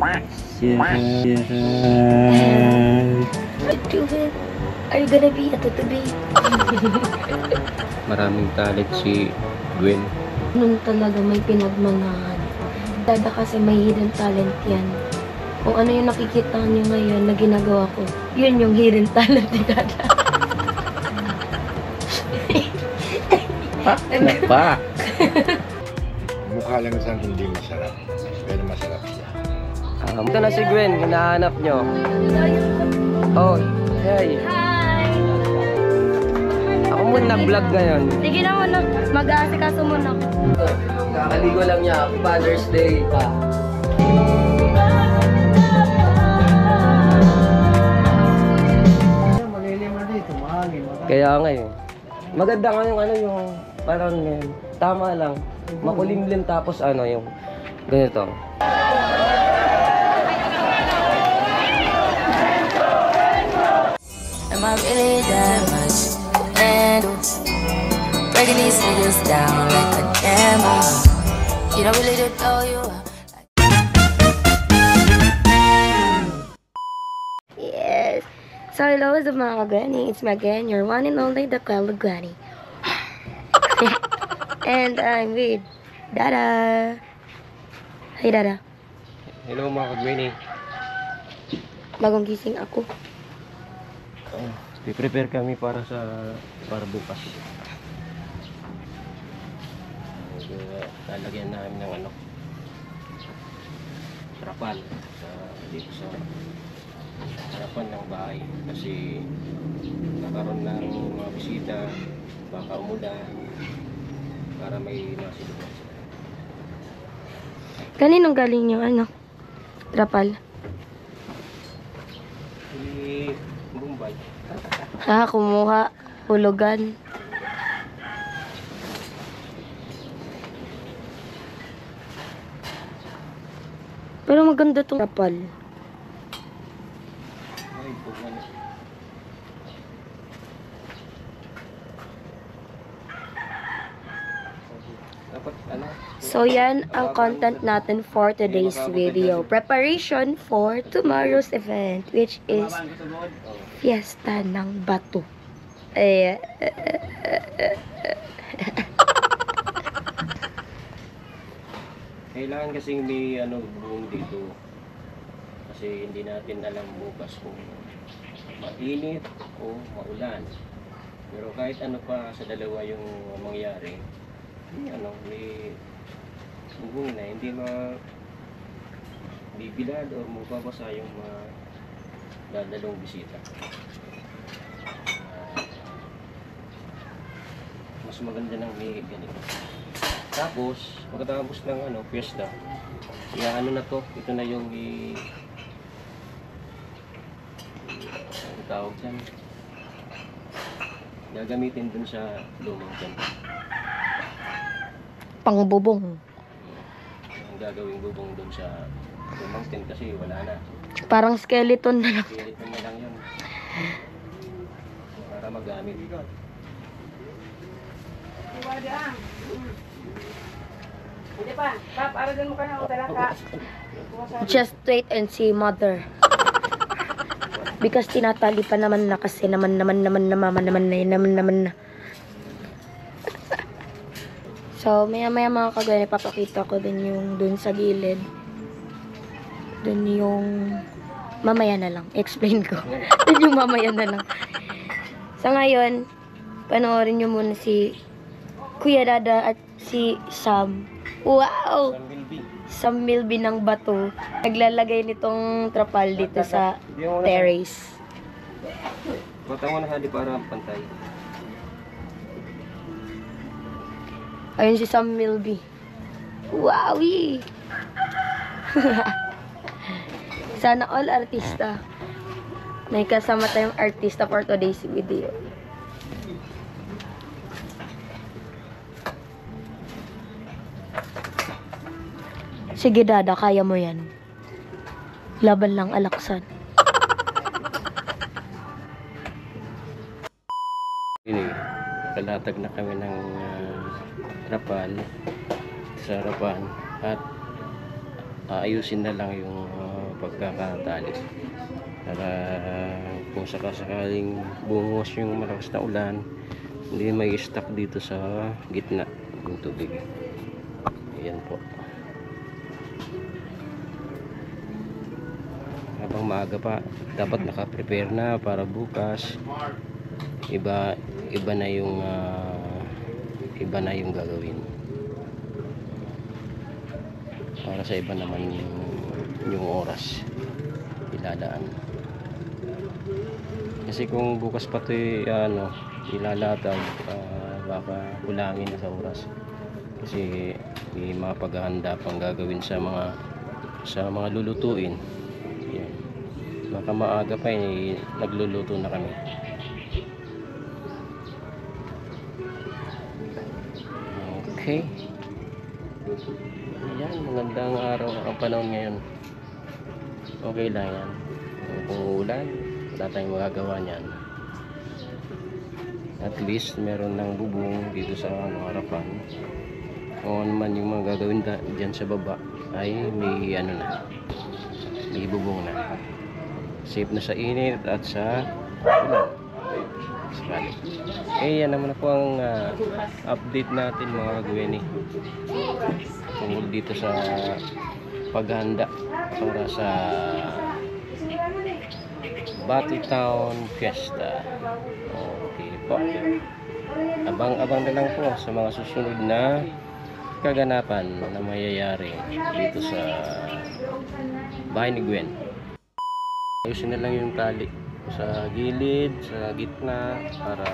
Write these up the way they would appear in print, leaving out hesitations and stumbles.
Are you gonna be a tutubi? Maraming talent si Gwen. Nun talaga may pinagmanahan. Dada kasi may hidden talent yan. Kung ano yung nakikita niyo ngayon na ginagawa ko, yun yung hidden talent ni Dada. Pak na pak! Mukha lang siyang hindi masarap. Pero masarap siya. Ito na si Gwen, hinahanap nyo. Oh, hey. Hi! Ako muna nag-vlog ngayon. Sige na muna, mag-aasikaso muna ako. Kakaligo lang niya, Father's Day pa. Kaya nga eh. Maganda nga yung ano yung parang tama lang. Makulimlim tapos ano yung ganito. Am I really that much to handle? Breaking these niggas down like a camera. You don't really know you are. Yes. So, hello sa mga kagani. It's me again, your one and only, the Kalugani. And I'm with Dada. Hi, Dada. Hello mga kagwini. Bagong gising ako. Prepare kami para bukas. Lalagyan namin ng ano, trapal dito sa harapan ng bahay kasi nakaroon ng mga bisita, baka umulan para may masilungan sila. Kaninong galing yung ano? Trapal? Si Bombay. Ha, kumuha. Hulugan. Pero maganda tong trapal. Ay, buwan. Dapat ano? So yan ang content natin for today's video. Preparation for tomorrow's event, which is Fiesta ng Bato. Kailangan kasing may ano buong dito. Kasi hindi natin alam bukas kung mainit o maulan. Pero kahit ano pa sa dalawa yung mangyari, may bubong na hindi bibilad o mababasa yung mga dadalong bisita. Mas maganda ng may ganito. Tapos, pagkatapos ng fiesta, ano na to, ito na yung ang tawag dyan, gagamitin dun sa lumang dyan. Pangbubong. Ang gagawing bubong dun sa lumang tent kasi wala na. Parang skeleton na lang. Skeleton na lang yun. Para magamit. Just wait and see, mother. Because tinatali pa naman na kasi naman na. So, maya mga kagaya, papakita ko din yung dun sa gilid. Dun yung mamaya na lang. Explain ko. Dun yung mamaya na lang. Sa ngayon, panoorin nyo muna si Kuya Dada at si Sam. Wow! Sam Milby ng Bato. Naglalagay nitong trapal dito sa terrace. Kota mo na hali para pantay. Ayun si Sam Milby. Wowie! Sana all artista. May kasama tayong artista for today's video. Sige Dada, kaya mo yan. Laban lang alaksan. Ini, kalatag na kami ng trapal sa harapan at aayusin na lang yung pagkakatali. Para kung sakasakaling bumuhos yung malakas na ulan, hindi may stuck dito sa gitna ng tubig. Ayan po. Habang maaga pa, dapat naka-prepare na para bukas. Iba na yung gagawin. Para sa iba naman yung oras ilalaan. Kasi kung bukas pa 'to ilalatag, baka kulangin na sa oras. Kasi may mga paghahanda pang gagawin sa mga lulutuin. Yan. Baka maaga pa nagluluto na kami. Okay. Ayan, magandang araw ang panahon ngayon. Okay lang yan. Kung ulan, wala tayong magagawa niyan. At least meron ng bubong dito sa harapan. Kung ano man yung mga gagawin dyan sa baba ay may may bubong na. Safe na sa init at sa ulan. Sakali. Yan naman po ang update natin mga kagweni tungkol dito sa paghahanda para sa Batitown Fiesta. Okay po. Abang-abang na lang po sa mga susunod na kaganapan na mayayari dito sa bahay ni Gwen. Ayusin na lang yung tali sa gilid, sa gitna, para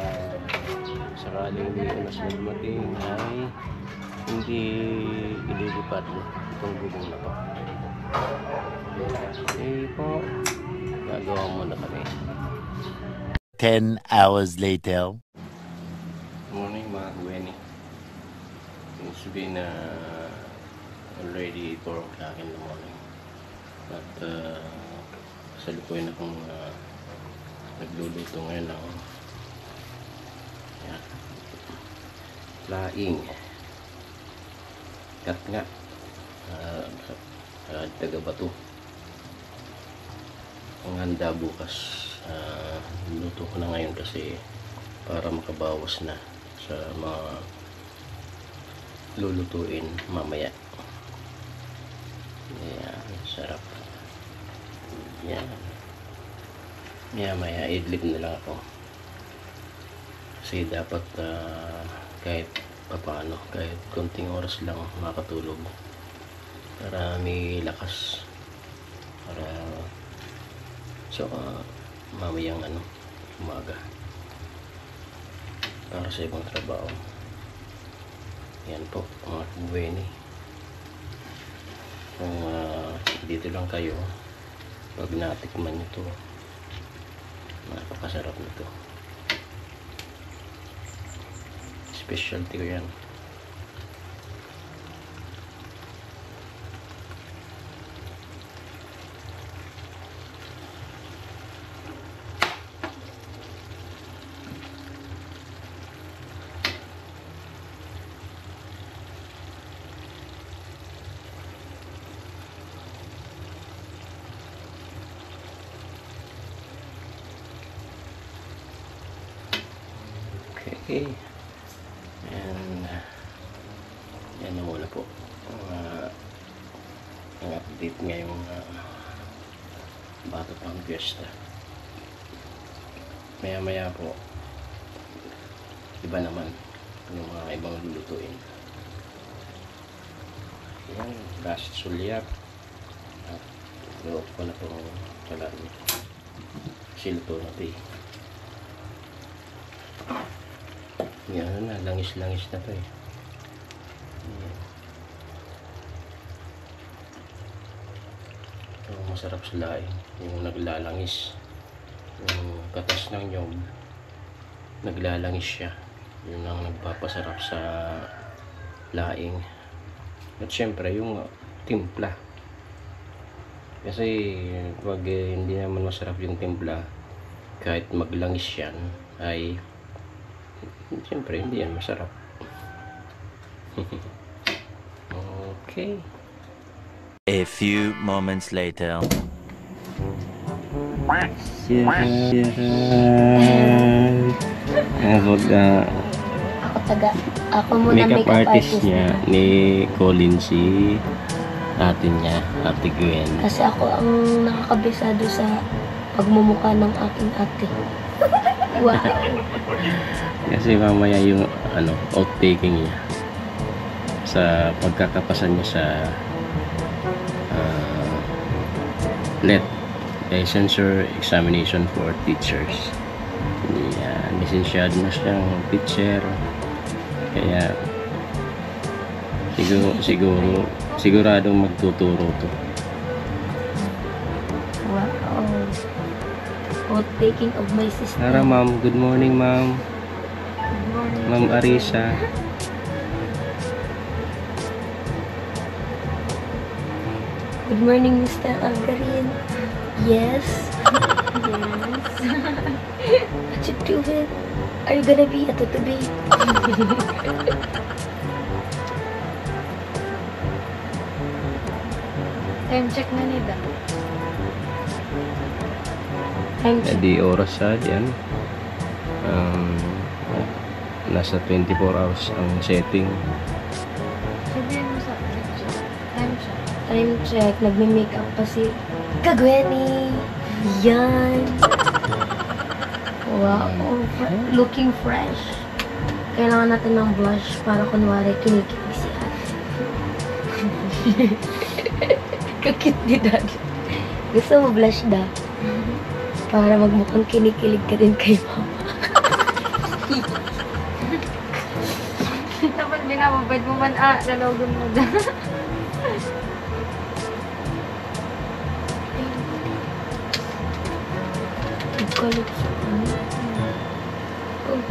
sakaling may unas na dumating ay hindi ililipad itong bubong na to. Okay po, gagawa muna kami. 10 hours later. Morning mga Gwenny. It's been already 4 o'clock in the morning. At salukuyan akong nagluluto ngayon ako. Yan. Laing. Kat nga. Taga Bato. Ang handa bukas. Luto ko na ngayon kasi para makabawas na sa mga lulutuin mamaya. Yan. Sarap. Yan. Maya idlip na lang ako kasi dapat kahit papaano, kahit konting oras lang makatulog para may lakas para mamayang umaga para sa ibang trabaho. Yan po mga Gwenny. Kung dito lang kayo, pag natikman nyo to, napakasarap nito. Specialty ko yan. Okay. And yan na muna po ang update ngayong Batitown Fiesta. Maya po iba naman yung mga ibang lulutuin. Yan, last sulyap at loob ko na po kalan silto na ito. Yan na, langis-langis na to eh. Ito masarap sa laing, yung naglalangis, yung katas ng nyog naglalangis siya, yun ang nagpapasarap sa laing. At syempre yung timpla, kasi pag hindi naman masarap yung timpla, kahit maglangis yan ay siyempre hindi yan masarap. A few moments later. Ako muna makeup artist niya ni Colin, si ate niya, Ate Gwen. Kasi ako ang nakakabisado sa pagmumukha ng aking ate. Wow. Kasi mamaya yung outtaking niya sa pagkakapasan niya sa LET, Licensure Examination for Teachers. Yan, lisensyado na siyang teacher. Kaya siguradong magtuturo to. Wow. Outtaking of my sister. Tara ma'am, good morning ma'am. Good morning. Ma'am Arisa. Good morning, Mr. Algarin. Yes. Yes. What you doing? Are you gonna be a tutubi? Time check na nida. Time check. Di oras yan. Nasa 24 hours ang setting. Sabihin mo sa time check. Time check. Nagme-makeup pa si Kagweni. Yan. Wow. Looking fresh. Kailangan natin ng blush para kunwari kinikilig si ate. Kakit ni daddy. Gusto mo blush da? Para magmukhang kinikilig ka din kay mama. Dapat binababad mo man nalogon mo da. Nagkalit sa ano. Oh.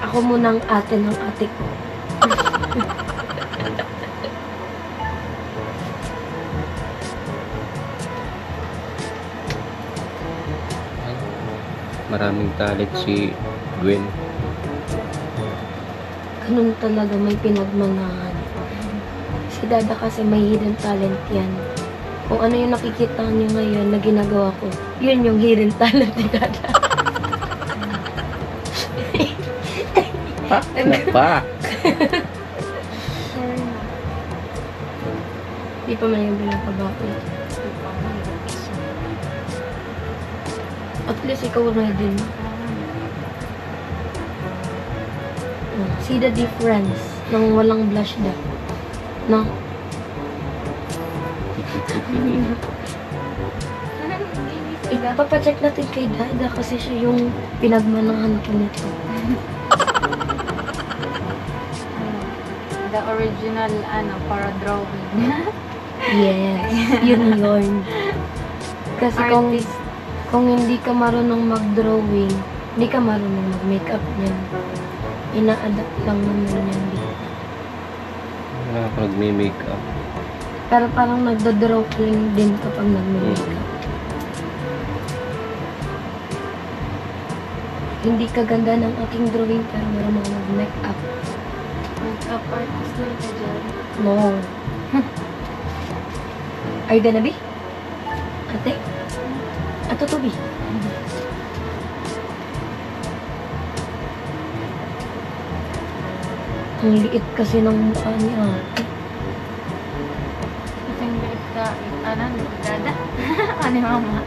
Ako muna ang ate ng ate ko. Maraming talent si Gwen. Ganun talaga, may pinagmanahan. Si Dada kasi may hidden talent yan. Kung ano yung nakikita niyo ngayon na ginagawa ko, yun yung hidden talent ni Dada. Pak na pak! Di pa man yung binapabako. At least ikaw ready na. See the difference ng walang blush na. No? Papacheck natin kay Dada kasi siya yung pinagmanahan ko nito. The original para drawing. Yes, yun. Kasi kung hindi ka marunong mag-drawing, hindi ka marunong mag-makeup niyan. Ina-adapt lang naman yan dito. Nag-makeup. Pero parang nagda-drawing din kapag nag-makeup. Hindi kaganda ng aking drawing pero marunong mag-makeup. Makeup artist na ito dyan. No. Are you gonna be? Ate? Ato to be? Ang liit kasi ng mukha ni ate. Isang bilit ka, dada. Ano mama?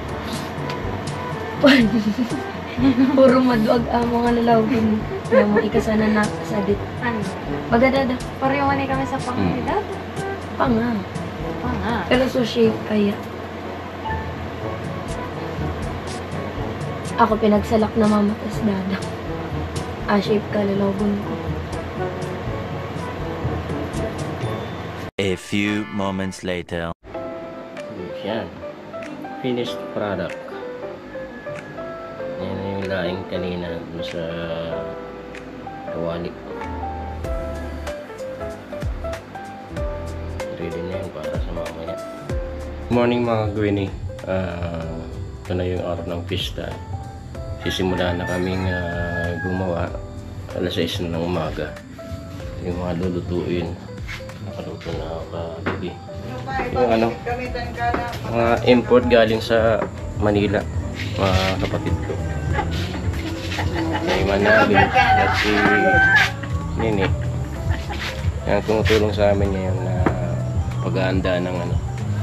Puro maduag ang mga lalawin. Na mo ikasana na sadit. Ano? Bagadada. Pareho ni kami sa pangilad. Pa nga. Pa nga. Pero so shape kaya. Ako pinagsalak na mama tas dada. Shape ka lalawin ko. A few moments later. Yan. Finished product. Yan na yung laing kanina dun sa kawali. Ready na yun para sa mamaya. Good morning mga Gwenny. Ito na yung araw ng pista. sisimula na kaming gumawa alas 6 ng umaga. Yung mga lulutuin, nakaluto na kagabi. Yung ano, mga import galing sa Manila, mga kapatid ko. Si Manali at si Nini. Yan, tumutulong sa amin ngayon na pag-aanda ng ano.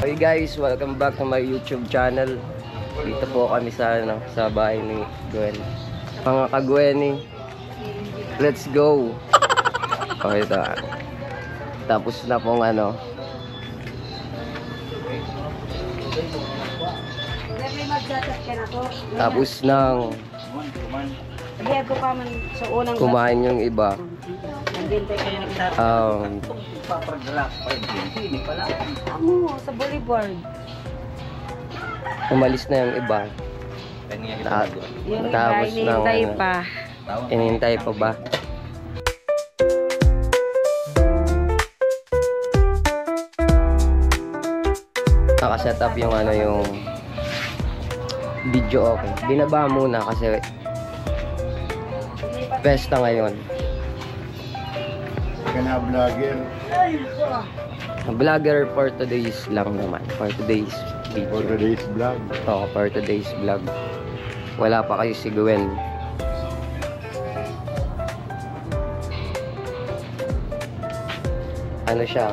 Hey guys, welcome back to my YouTube channel. Dito po kami sa sa bahay ni Gwen. Mga ka-Gwenny, let's go. Okay, ito. Tapos na pong ano. Tapos nang kumain yung iba. Sa boulevard. Umalis na yung iba. Yung Tapos iba, inintay ng, pa. Inintay pa ba? Nakaset up yung ano yung video, okay. Binaba muna kasi pesta ngayon. Ka na vlogger. Vlogger for today's lang naman. For today's For video. today's vlog. Oo, for today's vlog. Wala pa kayo si Gwen. Ano siya,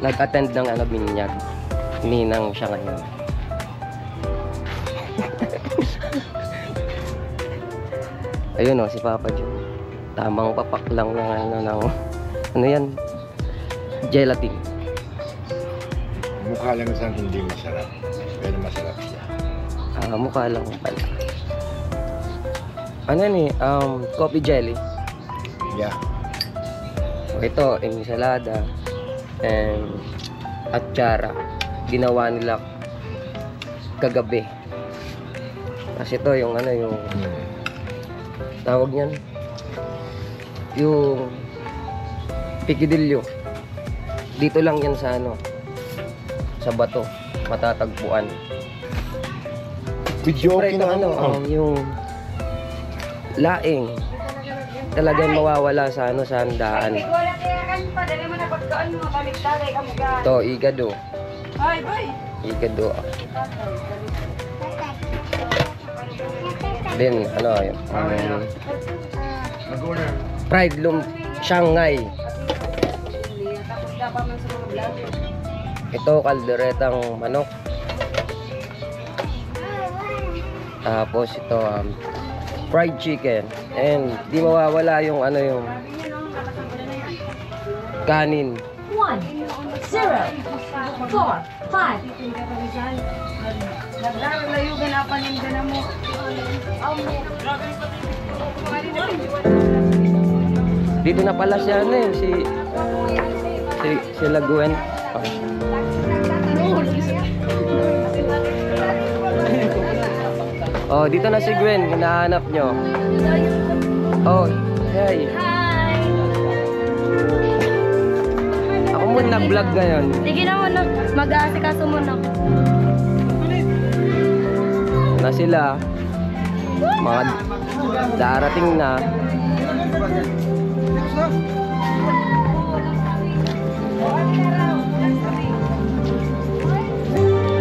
nag-attend ng ano, binyag. Ninang siya ngayon. Ayun o, si Papa John. Tamang papak lang ng ano yan, gelatin. Mukha lang siyang hindi masarap. Pero masarap siya. Mukha lang pala. Ano ni, coffee jelly. Yeah. Ito, ensalada and atsara. Ginawa nila kagabi. Kasi ito yung ano, yung tawag niyan, yung pikidilyo. Dito lang yan sa ano, sa bato, matatagpuan. Video okay Siyempre, na ito, ano. yung laing talagang mawawala sa ano, sa handaan. Ito, igado. Igado. Then, ano, fried Shanghai. Ito, kalderetang manok. Tapos ito, fried chicken. And di mawawala yung ano, yung kanin. 1, 0, 4, 5. Dito na pala si ano eh, si Laguen. Oh, dito na si Gwen, hinahanap nyo. Oh, hey. Ako muna nag-vlog ngayon. Sige na muna, mag-aasikaso muna. Na sila. Mga darating na.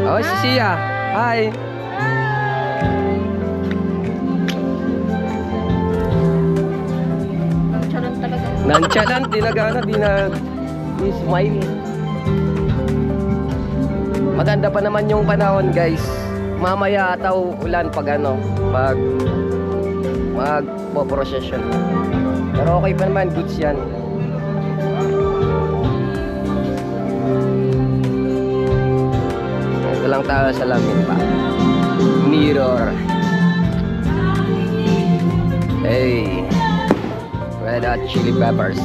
Oh, si Sia. Hi. Charon talaga. Nonchalant, di smile. Maganda pa naman yung panahon, guys. Mamaya ataw ulan pag ano, pag magpo-procession. Pero okay pa naman, goods yan. Ito lang tayo sa lamin pa. Mirror. Hey. Red Hot Chili Peppers.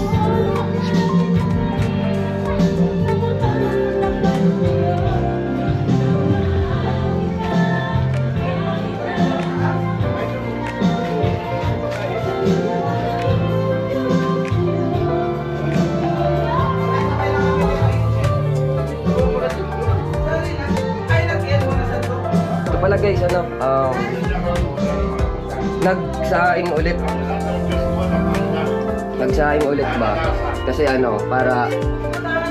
pala guys, ano, nagsaing ulit. Nagsaing ulit ba? Kasi ano, para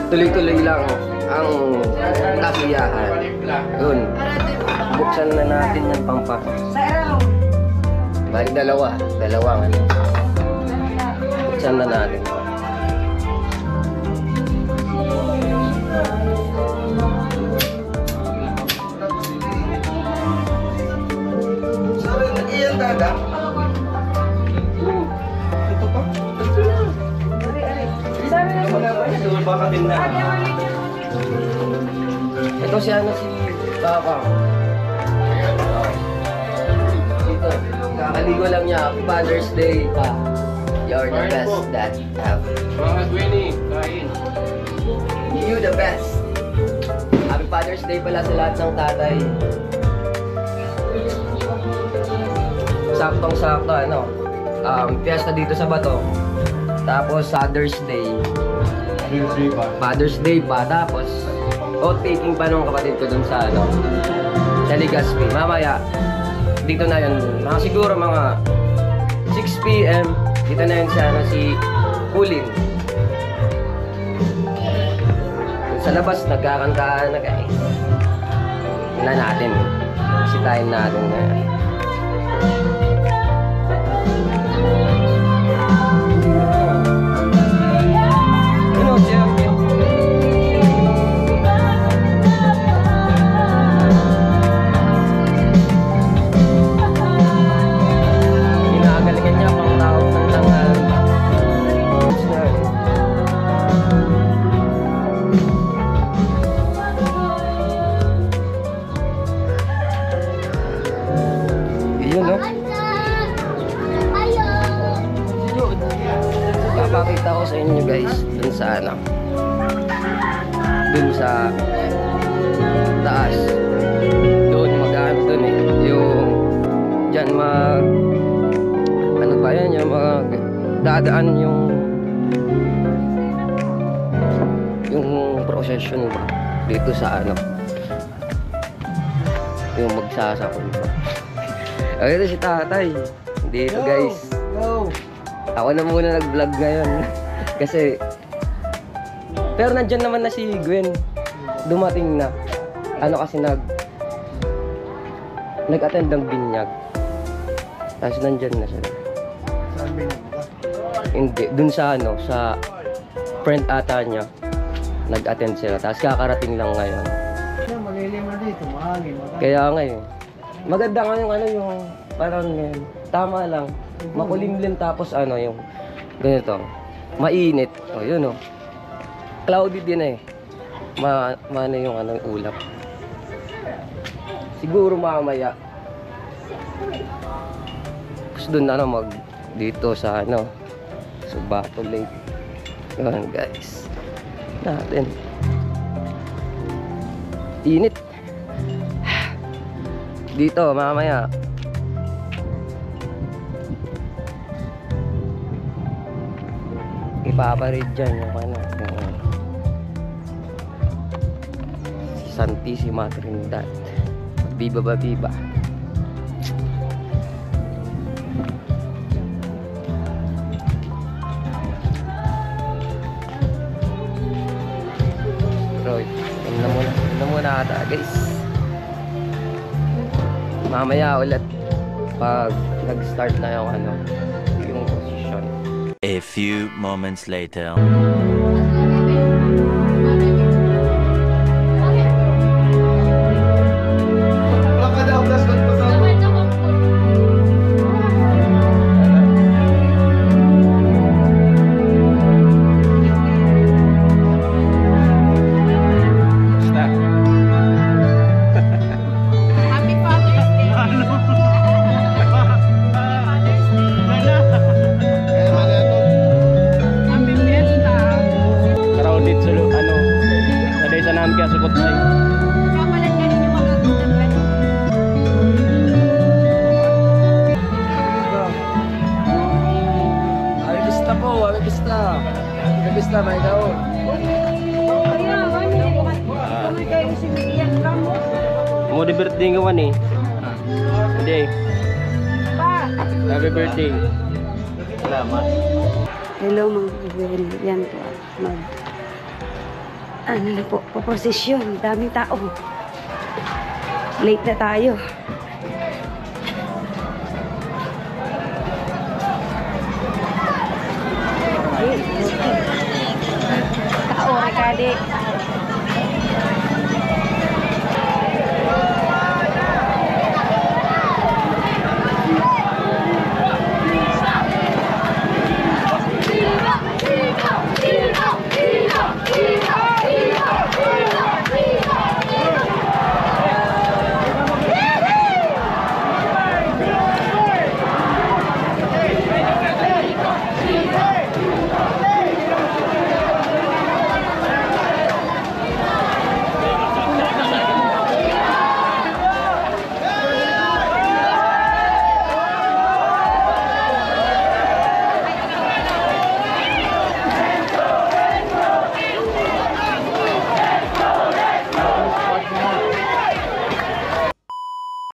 tuloy-tuloy lang ang kasiyahan. Yun. Buksan na natin yan pampa. Balik dalawang ano. Buksan na natin. Ito si ano, si Papa. Dito, kakaligo lang niya. Happy Father's Day pa. You're the best dad ever. Mga Gwenny, kain. You the best. Happy Father's Day pala sa lahat ng tatay. Saktong-sakto, ano. Fiesta dito sa Bato. Tapos Father's Day. Father's Day pa. Tapos taking pa nung kapatid ko dun sa ano, sa Legazpi. Mamaya dito na yun, siguro mga 6 PM dito na yun sa ano, si Kulin. Sa labas nagkakantaan na guys. Tingnan natin, bisitahin natin na papakita ko sa inyo guys dun sa ano, dun sa taas, doon mag-ano dun yung dyan ano ba yan, yung dadaan yung procession ba dito sa ano, yung magsasakon ba. Ito si tatay dito guys. Ako na muna nag-vlog ngayon. Kasi pero nandyan naman na si Gwen. Dumating na. Ano kasi nag-attend ng binyag. Tapos nandyan na siya. Saan binyag ka? Hindi, dun sa ano, sa friend ata niya. Nag-attend sila. Tapos kakarating lang ngayon. Malilim na dito, mahangin. Kaya ngayon, maganda nga yung ano, yung parang ngayon. Tama lang. Makulimlim tapos ano yung ganito. Mainit. O yun o. Cloudy din eh. Ano yung ano, ulap. Siguro mamaya. Tapos dun ano dito sa ano, Subato Lake. Yun guys. Natin. Init. Dito mamaya. Ipaparid dyan yung ano, yung Santissima Trinidad. Viva ba viva. Roy, yun na muna ata guys. Mamaya ulit pag nag-start na yung ano, yung position. A few moments later. Bista may daw. Mo di birthday ngawan eh. Hindi. Happy birthday. Salamat. Hello mga kagawin. Yan po. Ano na po, paprosesyon. Daming tao. Late na tayo. Tao, Ricardo.